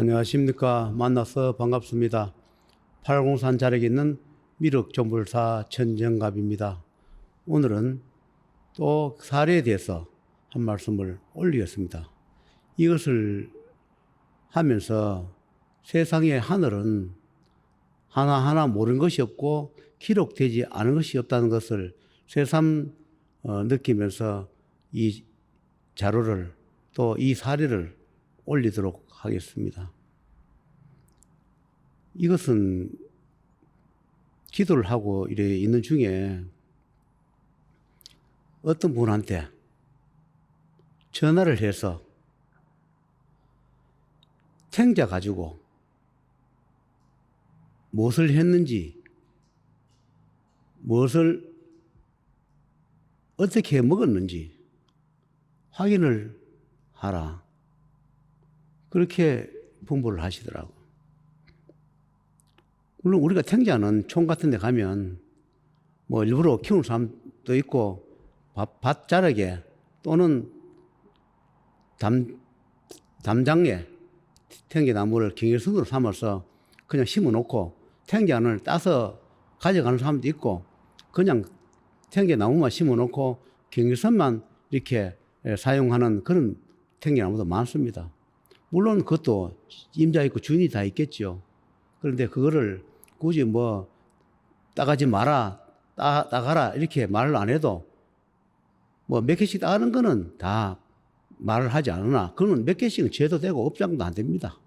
안녕하십니까. 만나서 반갑습니다. 팔공산 자락에 있는 미륵존불사 천정갑입니다. 오늘은 또 사례에 대해서 한 말씀을 올리겠습니다. 이것을 하면서 세상의 하늘은 하나하나 모르는 것이 없고 기록되지 않은 것이 없다는 것을 새삼 느끼면서 이 자료를 또 이 사례를 올리도록 하겠습니다. 이것은 기도를 하고 이래 있는 중에 어떤 분한테 전화를 해서 탱자 가지고 무엇을 했는지, 무엇을 어떻게 먹었는지 확인을 하라. 그렇게 분부를 하시더라고. 물론 우리가 탱자는 촌 같은 데 가면 뭐 일부러 키우는 사람도 있고 밭자락에 또는 담장에 탱자나무를 경계선으로 삼아서 그냥 심어 놓고 탱자를 따서 가져가는 사람도 있고 그냥 탱자나무만 심어 놓고 경계선만 이렇게 사용하는 그런 탱자나무도 많습니다. 물론 그것도 임자 있고 주인이 다 있겠죠. 그런데 그거를 굳이 뭐 따가지 마라, 따가라 이렇게 말을 안 해도 뭐 몇 개씩 따가는 거는 다 말을 하지 않으나 그건 몇 개씩은 죄도 되고 업장도 안 됩니다.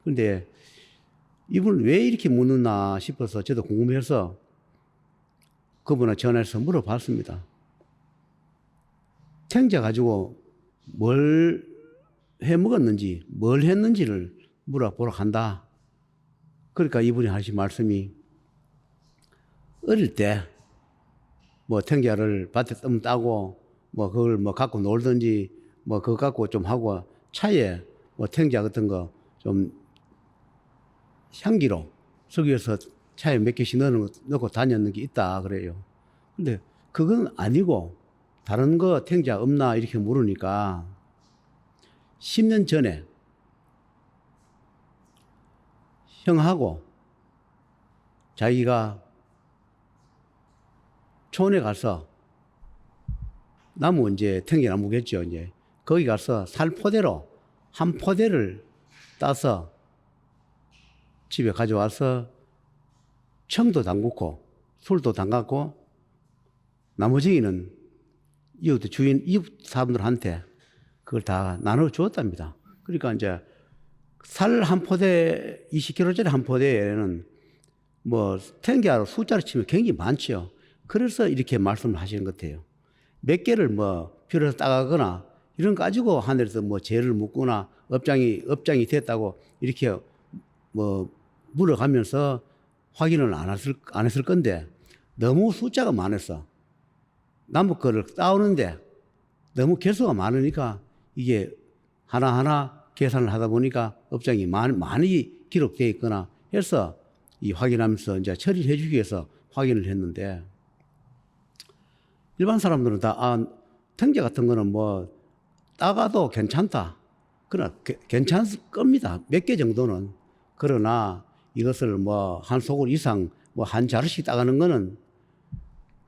그런데 이분은 왜 이렇게 묻느나 싶어서 저도 궁금해서 그분을 전화해서 물어봤습니다. 탱자 가지고 뭘 해 먹었는지, 뭘 했는지를 물어보러 간다. 그러니까 이분이 하신 말씀이 어릴 때 뭐 탱자를 밭에 따고 뭐 그걸 뭐 갖고 놀든지 뭐 그거 갖고 좀 하고 차에 뭐 탱자 같은 거 좀 향기로 섞여서 차에 몇 개씩 넣고 다녔는 게 있다 그래요. 근데 그건 아니고 다른 거 탱자 없나 이렇게 물으니까 10년 전에 형하고 자기가 촌에 가서 나무 이제 탱자나무겠죠. 이제 거기 가서 살포대로 한 포대를 따서 집에 가져와서 청도 담그고 술도 담갔고 나머지는 이웃 사람들한테 그걸 다 나눠 주었답니다. 그러니까 이제 살 한 포대, 20kg짜리 한 포대에는 뭐 탱자로 숫자를 치면 굉장히 많죠. 그래서 이렇게 말씀을 하시는 것 같아요. 몇 개를 뭐 필요해서 따가거나 이런 거 가지고 하늘에서 뭐 죄를 묻거나 업장이 됐다고 이렇게 뭐 물어가면서 확인을 안 했을 건데 너무 숫자가 많아서 남의 거를 따오는데 너무 개수가 많으니까 이게 하나하나 계산을 하다 보니까 업장이 많이 기록되어 있거나 해서 이 확인하면서 이제 처리를 해주기 위해서 확인을 했는데 일반 사람들은 다 탱자 같은 거는 뭐 따가도 괜찮다. 그러나 괜찮을 겁니다. 몇 개 정도는. 그러나 이것을 뭐 한 소굴 이상 뭐 한 자루씩 따가는 거는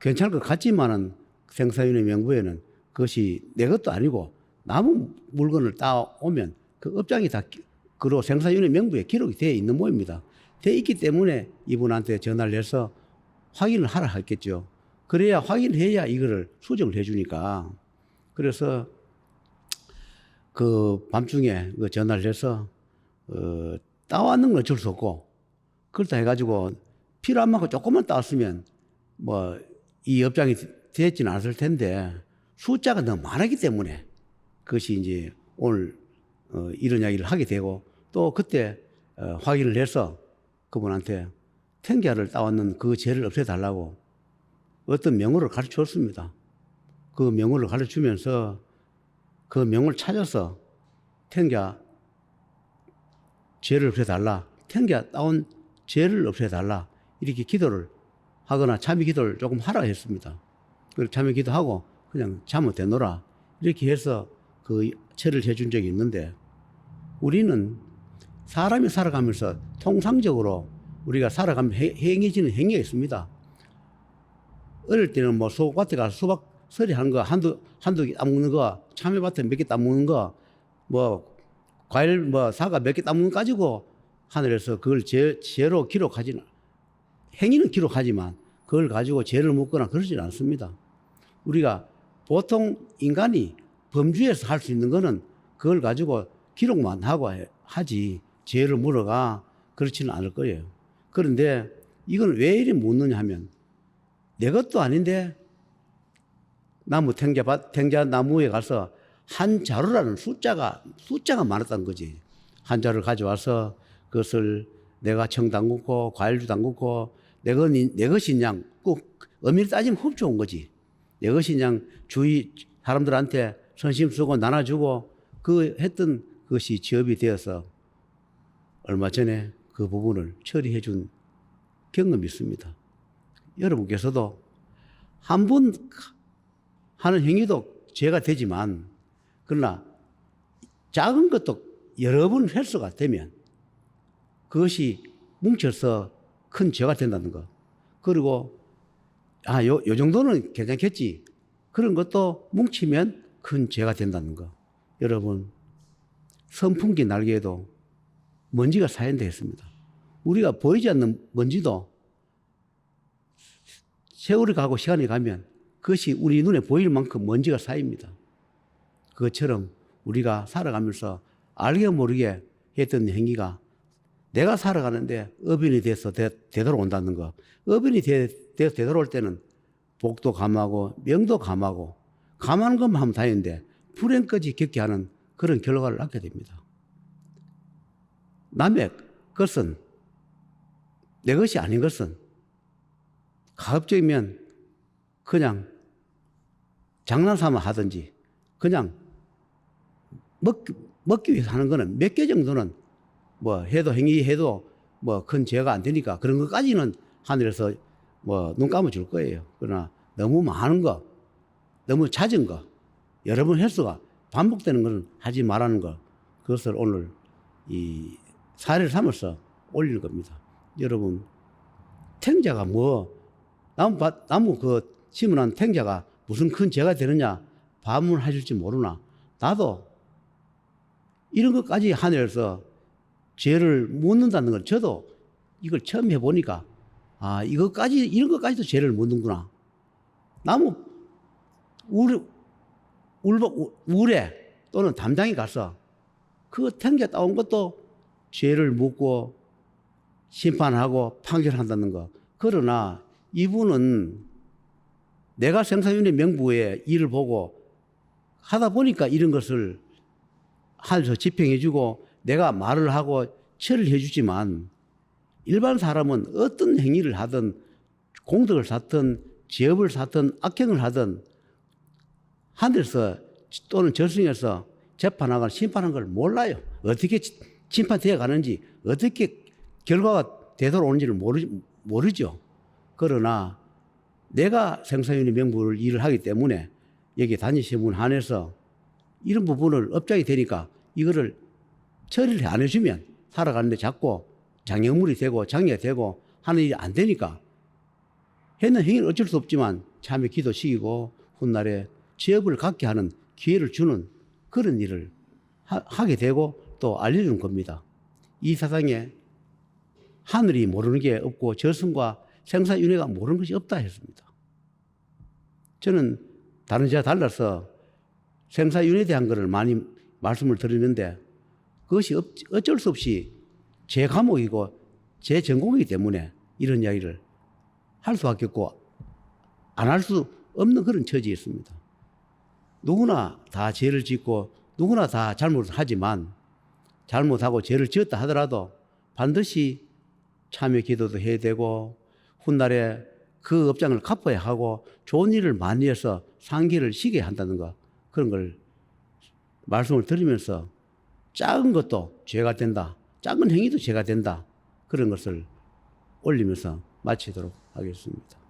괜찮을 것 같지만은 생사윤회 명부에는 그것이 내 것도 아니고 남의 물건을 따오면 그 업장이 다 그로 생사윤회 명부에 기록이 되어 있는 모입니다. 되어 있기 때문에 이분한테 전화를 해서 확인을 하라 했겠죠. 그래야 확인해야 이거를 수정을 해주니까. 그래서 그 밤중에 그 전화를 해서 따왔는 건 어쩔 수 없고 그렇다 해가지고 필요한 만큼 조금만 따왔으면 뭐 이 업장이 됐지는 않았을 텐데 숫자가 너무 많았기 때문에 그것이 이제 오늘 이런 이야기를 하게 되고 또 그때 확인을 해서 그분한테 탱자를 따왔는 그 죄를 없애달라고 어떤 명호를 가르쳐 줬습니다. 그 명호를 가르쳐 주면서 그 명호를 찾아서 탱자 죄를 없애달라, 탱자 따온 죄를 없애달라 이렇게 기도를 하거나 참여 기도를 조금 하라 했습니다. 그래서 참여 기도하고 그냥 잘못되노라 이렇게 해서 그 처리를 해준 적이 있는데 우리는 사람이 살아가면서 통상적으로 우리가 살아가면 행해지는 행위가 있습니다. 어릴 때는 뭐 수박밭에 가서 수박 서리 하는 거 한두 개 따먹는 거, 참외밭에 몇 개 따먹는 거, 뭐 과일 뭐 사과 몇 개 따먹는 거 가지고 하늘에서 그걸 죄로 기록하지는, 행위는 기록하지만 그걸 가지고 죄를 묻거나 그러지는 않습니다. 우리가 보통 인간이 범주에서 할 수 있는 거는 그걸 가지고 기록만 하고 하지 죄를 물어가 그렇지는 않을 거예요. 그런데 이건 왜 이리 묻느냐 하면 내 것도 아닌데 탱자 나무에 가서 한 자루라는 숫자가 많았다는 거지. 한 자루를 가져와서 그것을 내가 청 담그고 과일도 담그고 내 것인 양 꼭 의미를 따지면 훔쳐온 거지. 내 것인 양 주위 사람들한테 선심 쓰고 나눠주고 그 했던 것이 취업이 되어서 얼마 전에 그 부분을 처리해 준 경험이 있습니다. 여러분께서도 한 번 하는 행위도 죄가 되지만 그러나 작은 것도 여러 번 횟수가 되면 그것이 뭉쳐서 큰 죄가 된다는 것. 그리고 요 정도는 괜찮겠지. 그런 것도 뭉치면 큰 죄가 된다는 것. 여러분, 선풍기 날개에도 먼지가 쌓인다 했습니다. 우리가 보이지 않는 먼지도 세월이 가고 시간이 가면 그것이 우리 눈에 보일 만큼 먼지가 쌓입니다. 그것처럼 우리가 살아가면서 알게 모르게 했던 행위가 내가 살아가는데 어변이 돼서 되돌아온다는 거. 어변이 돼서 되돌아올 때는 복도 감하고 명도 감하고 감하는 것만 하면 다행인데 불행까지 겪게 하는 그런 결과를 낳게 됩니다. 남의 것은, 내 것이 아닌 것은 가급적이면 그냥 장난삼아 하든지 그냥 먹기 위해서 하는 거는 몇 개 정도는 뭐 행위해도 뭐 큰 죄가 안 되니까 그런 것까지는 하늘에서 뭐 눈 감아 줄 거예요. 그러나 너무 많은 거, 너무 잦은 거, 여러 번 횟수가 반복되는 것은 하지 말라는 거, 그것을 오늘 이 사례를 삼아서 올리는 겁니다. 여러분, 탱자가 나무 그 심어놓은 탱자가 무슨 큰 죄가 되느냐 반문하실지 모르나 나도 이런 것까지 하늘에서 죄를 묻는다는 걸 저도 이걸 처음 해보니까 이런 것까지도 죄를 묻는구나. 나무 울에 또는 담장에 가서 그 탱자 따온 것도 죄를 묻고 심판하고 판결한다는 거. 그러나 이분은 내가 생사윤회 명부의 일을 보고 하다 보니까 이런 것을 하늘에서 집행해주고 내가 말을 하고 처리를 해주지만 일반 사람은 어떤 행위를 하든 공덕을 쌓든 죄업을 쌓든 악행을 하든 하늘에서 또는 저승에서 재판하거나 심판한 걸 몰라요. 어떻게 심판되어 가는지 어떻게 결과가 되돌아오는지를 모르죠. 그러나 내가 생사윤회 명부를 일을 하기 때문에 여기 단위시문 한해서 이런 부분을 업장이 되니까 이거를 처리를 안 해주면 살아가는데 자꾸 장애물이 되고 장애가 되고 하는 일이 안 되니까 했는 행위는 어쩔 수 없지만 참에 기도시키고 훗날에 죄업을 갖게 하는 기회를 주는 그런 일을 하게 되고 또 알려주는 겁니다. 이 세상에 하늘이 모르는 게 없고 저승과 생사윤회가 모르는 것이 없다 했습니다. 저는 다른 제가 달라서 생사윤회에 대한 것을 많이 말씀을 드리는데 그것이 어쩔 수 없이 제 과목이고 제 전공이기 때문에 이런 이야기를 할 수밖에 없고 안 할 수 없는 그런 처지였습니다. 누구나 다 죄를 짓고 누구나 다 잘못을 하지만 잘못하고 죄를 지었다 하더라도 반드시 참여 기도도 해야 되고 훗날에 그 업장을 갚아야 하고 좋은 일을 많이 해서 상기를 시게 한다는 거, 그런 걸 말씀을 드리면서 작은 것도 죄가 된다, 작은 행위도 죄가 된다, 그런 것을 올리면서 마치도록 하겠습니다.